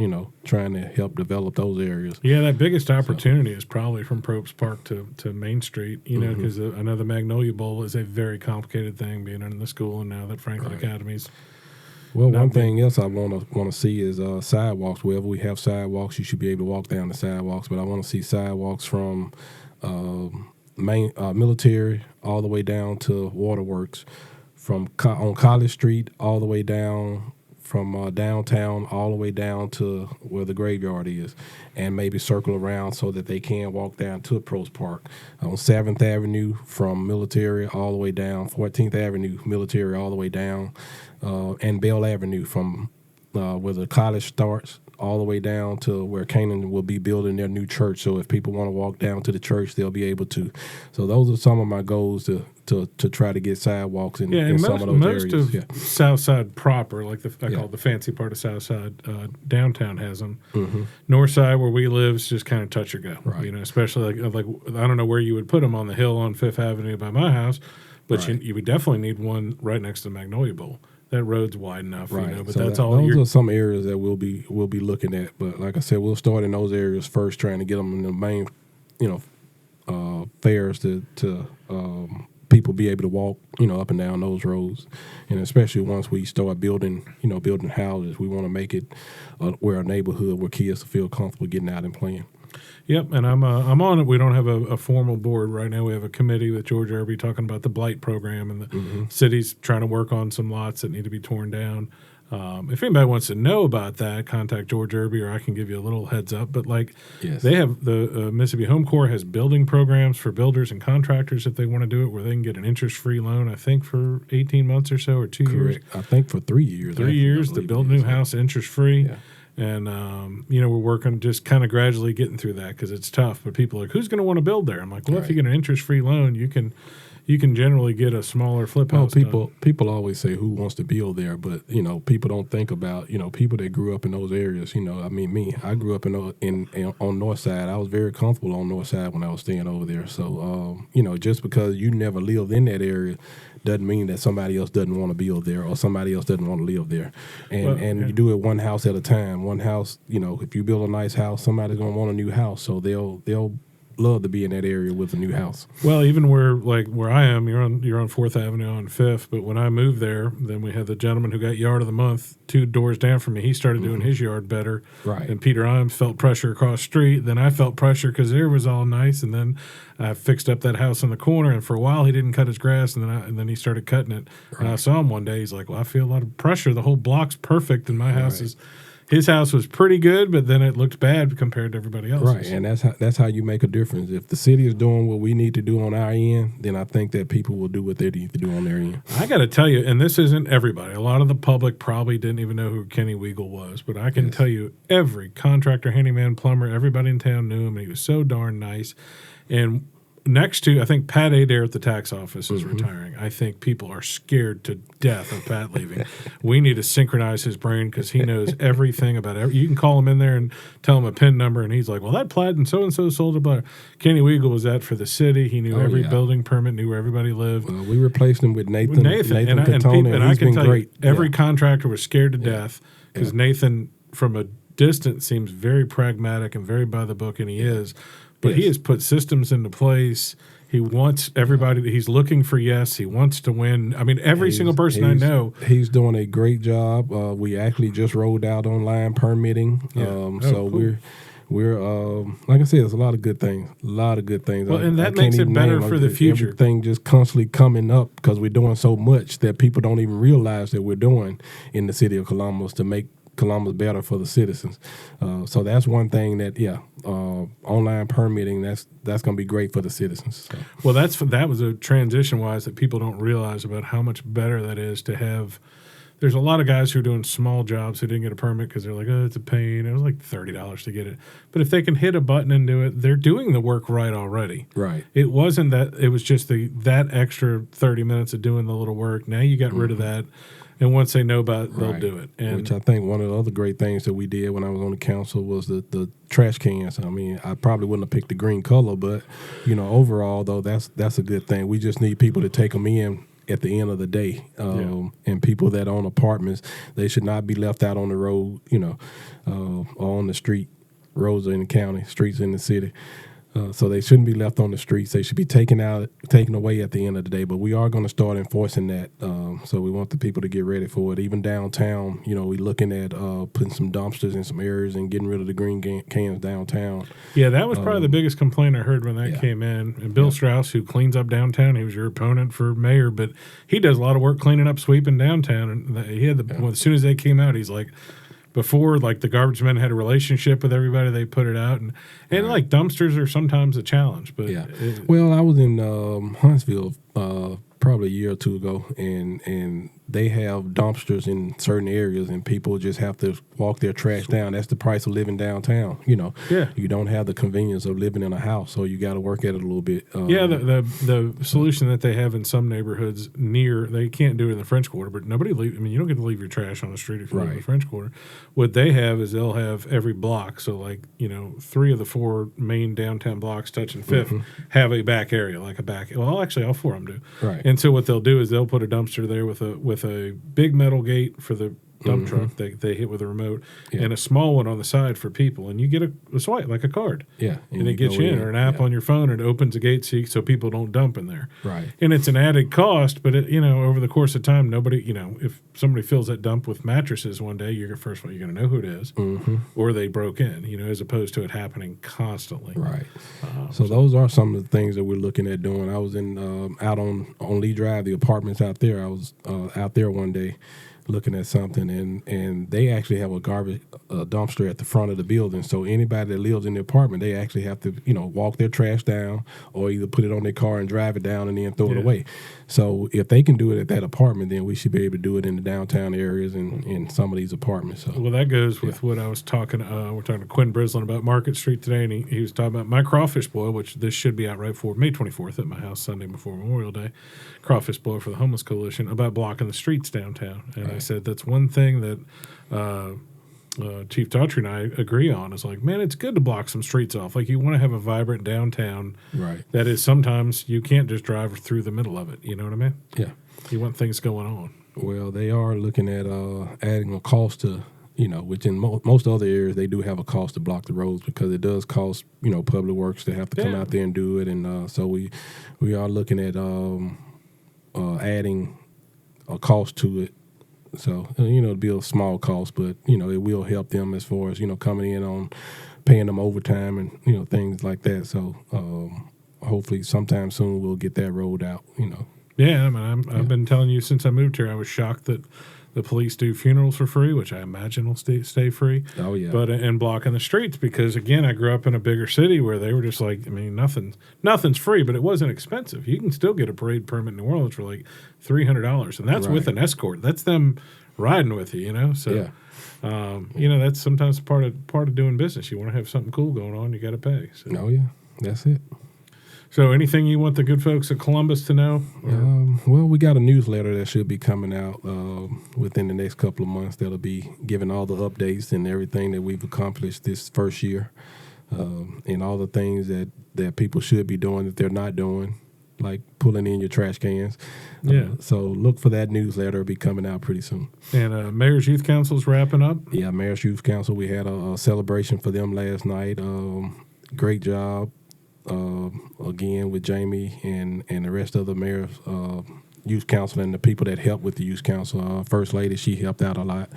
trying to help develop those areas. Yeah, that biggest opportunity is probably from Probst Park to Main Street, because I know the Magnolia Bowl is a very complicated thing being in the school, and now that Franklin Academy's. Well, one thing else I want to see is sidewalks. Wherever we have sidewalks, you should be able to walk down the sidewalks. But I want to see sidewalks from Military all the way down to Waterworks, from on College Street all the way down, from downtown all the way down to where the graveyard is, and maybe circle around so that they can walk down to Probst Park. On 7th Avenue from Military all the way down, 14th Avenue, Military all the way down, and Bell Avenue from where the college starts all the way down to where Canaan will be building their new church. So if people want to walk down to the church, they'll be able to. So those are some of my goals to try to get sidewalks in some of those areas. Most of South Side proper, like I call it the fancy part of South Side, downtown has them. Mm-hmm. North Side, where we live, is just kind of touch or go. Right. Especially like I don't know where you would put them on the hill on 5th Avenue by my house, but you would definitely need one right next to Magnolia Bowl. That road's wide enough, but so that's all. Those are some areas that we'll be looking at. But like I said, we'll start in those areas first, trying to get them in the main, fairs to people be able to walk, up and down those roads. And especially once we start building houses, we want to make it where a neighborhood where kids feel comfortable getting out and playing. Yep, and I'm on it. We don't have a formal board right now. We have a committee with George Irby talking about the blight program, and the city's trying to work on some lots that need to be torn down. If anybody wants to know about that, contact George Irby, or I can give you a little heads up. But they have the Mississippi Home Corps has building programs for builders and contractors if they want to do it, where they can get an interest-free loan. I think for 18 months or so, or 2 years. I think for 3 years. 3 years to build a new house interest-free. Yeah. And, we're working just kind of gradually getting through that because it's tough. But people are like, who's going to want to build there? I'm like, well, if you get an interest-free loan, you can generally get a smaller flip house. People always say who wants to build there, but, people don't think about, people that grew up in those areas. I grew up on North Side. I was very comfortable on North Side when I was staying over there. So, just because you never lived in that area doesn't mean that somebody else doesn't want to build there or somebody else doesn't want to live there. And you do it one house at a time. One house, if you build a nice house, somebody's going to want a new house. So they'll love to be in that area with a new house. Well, even where I am, you're on 4th Avenue on 5th. But when I moved there, then we had the gentleman who got Yard of the Month 2 doors down from me. He started doing his yard better. Right. And Peter Imes felt pressure across the street. Then I felt pressure because there was all nice. And then I fixed up that house in the corner. And for a while, he didn't cut his grass. And then he started cutting it. Right. And I saw him one day. He's like, well, I feel a lot of pressure. The whole block's perfect, and my house is. His house was pretty good, but then it looked bad compared to everybody else's. Right, and that's how you make a difference. If the city is doing what we need to do on our end, then I think that people will do what they need to do on their end. I got to tell you, and this isn't everybody. A lot of the public probably didn't even know who Kenny Weigel was, but I can tell you every contractor, handyman, plumber, everybody in town knew him, and he was so darn nice. And next to, I think Pat Adair at the tax office is retiring. I think people are scared to death of Pat leaving. We need to synchronize his brain because he knows everything about You can call him in there and tell him a PIN number, and he's like, well, that plat and so-and-so sold a blah. Kenny Weigel was that for the city. He knew every building permit, knew where everybody lived. Well, we replaced him with Nathan and I can tell you, every contractor was scared to death because Nathan, from a distance, seems very pragmatic and very by the book, and he is. But he has put systems into place. He wants everybody. He's looking for yes. He wants to win. I mean, every single person I know. He's doing a great job. We actually just rolled out online permitting. Cool. We're like I said, there's a lot of good things. Well, and that makes it better for the future. Everything just constantly coming up because we're doing so much that people don't even realize that we're doing in the city of Columbus to make Columbus better for the citizens. So that's one thing that online permitting that's going to be great for the citizens. So. Well, that was a transition wise that people don't realize about how much better that is to have. There's a lot of guys who are doing small jobs who didn't get a permit because they're like, oh, it's a pain. It was like $30 to get it. But if they can hit a button and do it, they're doing the work right already. Right. It wasn't that. It was just that extra 30 minutes of doing the little work. Now you got rid of that. And once they know about it, they'll do it. And which I think one of the other great things that we did when I was on the council was the trash cans. I mean, I probably wouldn't have picked the green color, but, overall, though, that's a good thing. We just need people to take them in at the end of the day. And people that own apartments, they should not be left out on the road, or on the street. Roads are in the county, streets in the city. So they shouldn't be left on the streets. They should be taken away at the end of the day. But we are going to start enforcing that. So we want the people to get ready for it. Even downtown, we're looking at putting some dumpsters in some areas and getting rid of the green cans downtown. Yeah, that was probably the biggest complaint I heard when that came in. And Bill Strauss, who cleans up downtown, he was your opponent for mayor, but he does a lot of work cleaning up, sweeping downtown. And he had as soon as they came out, he's like, before, like, the garbage men had a relationship with everybody, they put it out. And like, dumpsters are sometimes a challenge. But well, I was in Huntsville probably a year or two ago, and they have dumpsters in certain areas, and people just have to walk their trash down. That's the price of living downtown. You don't have the convenience of living in a house, so you got to work at it a little bit. The solution that they have in some neighborhoods they can't do it in the French Quarter, but nobody leave. I mean, you don't get to leave your trash on the street if you live in the French Quarter. What they have is they'll have every block. So, like, 3 of the 4 main downtown blocks touching 5th have a back area, like a back. Well, actually, all 4 of them do. Right. And so what they'll do is they'll put a dumpster there with a big metal gate for the dump truck they hit with a remote, and a small one on the side for people, and you get a swipe like a card, and it gets you in, or an app on your phone, and it opens a gate so people don't dump in there, and it's an added cost, but over the course of time, nobody, if somebody fills that dump with mattresses one day, you're going to know who it is, or they broke in, as opposed to it happening constantly, so those are some of the things that we're looking at doing. I was out on Lee Drive, the apartments out there. I was out there one day looking at something, and they actually have a garbage dumpster at the front of the building. So anybody that lives in the apartment, they actually have to, walk their trash down, or either put it on their car and drive it down and then throw it away. So if they can do it at that apartment, then we should be able to do it in the downtown areas and in some of these apartments. So. Well, that goes with what I was talking. We're talking to Quinn Brislin about Market Street today, and he was talking about my crawfish boil, which this should be out right for May 24th at my house, Sunday before Memorial Day. Crawfish boil for the Homeless Coalition about blocking the streets downtown. And I said that's one thing that Chief Daughtry and I agree on is like, man, it's good to block some streets off. Like, you want to have a vibrant downtown that is sometimes you can't just drive through the middle of it. You know what I mean? Yeah. You want things going on. Well, they are looking at adding a cost to which in most other areas they do have a cost to block the roads because it does cost, public works to have to come out there and do it. And so we are looking at adding a cost to it. So, it'll be a small cost, but, it will help them as far as, coming in on paying them overtime and, things like that. So hopefully sometime soon we'll get that rolled out, Yeah, I mean, I've been telling you since I moved here, I was shocked that the police do funerals for free, which I imagine will stay free. Oh, yeah. But and blocking the streets because, again, I grew up in a bigger city where they were just like, I mean, nothing's free, but it wasn't expensive. You can still get a parade permit in New Orleans for like $300, and that's with an escort. That's them riding with you, So, that's sometimes part of doing business. You want to have something cool going on, you got to pay. So. Oh, yeah, that's it. So anything you want the good folks of Columbus to know? Well, we got a newsletter that should be coming out within the next couple of months that'll be giving all the updates and everything that we've accomplished this first year and all the things that people should be doing that they're not doing, like pulling in your trash cans. So look for that newsletter. It'll be coming out pretty soon. And Mayor's Youth Council's wrapping up? Yeah, Mayor's Youth Council. We had a celebration for them last night. Great job. Again with Jamie and the rest of the mayor's youth council and the people that helped with the youth council. First lady, she helped out a lot.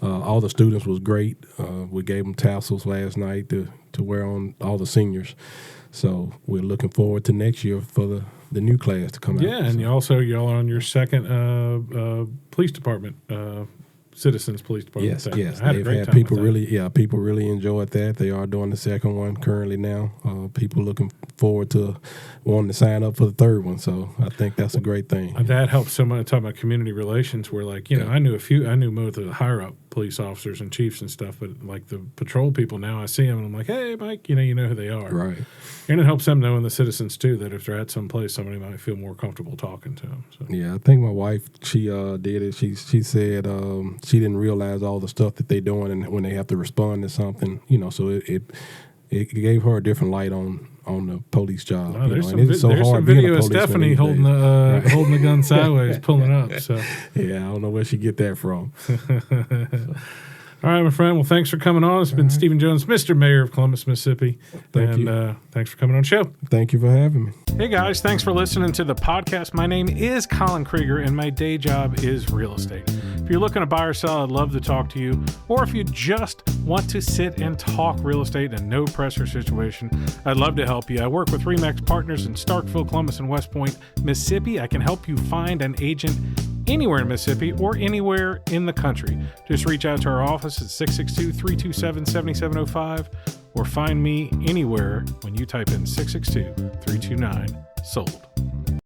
All the students was great. We gave them tassels last night to wear on all the seniors. So we're looking forward to next year for the new class to come out. Yeah, and y'all are on your second police department. Citizens Police Department. Yes. I had a great time people with that. People really enjoyed that. They are doing the second one currently now. People looking forward to wanting to sign up for the third one. So I think that's a great thing. That helps so much. Talking about community relations, where I knew most of the higher up police officers and chiefs and stuff, but like the patrol people now, I see them and I'm like, hey, Mike, you know who they are. Right. And it helps them knowing the citizens too, that if they're at some place, somebody might feel more comfortable talking to them. So. Yeah, I think my wife, she did it. She said she didn't realize all the stuff that they're doing and when they have to respond to something, so it gave her a different light on the police job. There's some video of Stephanie holding the gun sideways, pulling up. So yeah, I don't know where she get that from. All right, my friend. Well, thanks for coming on. It's been Stephen Jones, Mr. Mayor of Columbus, Mississippi. Thank you. Thanks for coming on the show. Thank you for having me. Hey, guys. Thanks for listening to the podcast. My name is Colin Krieger, and my day job is real estate. If you're looking to buy or sell, I'd love to talk to you. Or if you just want to sit and talk real estate in a no-pressure situation, I'd love to help you. I work with RE/MAX Partners in Starkville, Columbus, and West Point, Mississippi. I can help you find an agent anywhere in Mississippi or anywhere in the country. Just reach out to our office at 662-327-7705 or find me anywhere when you type in 662-329-SOLD.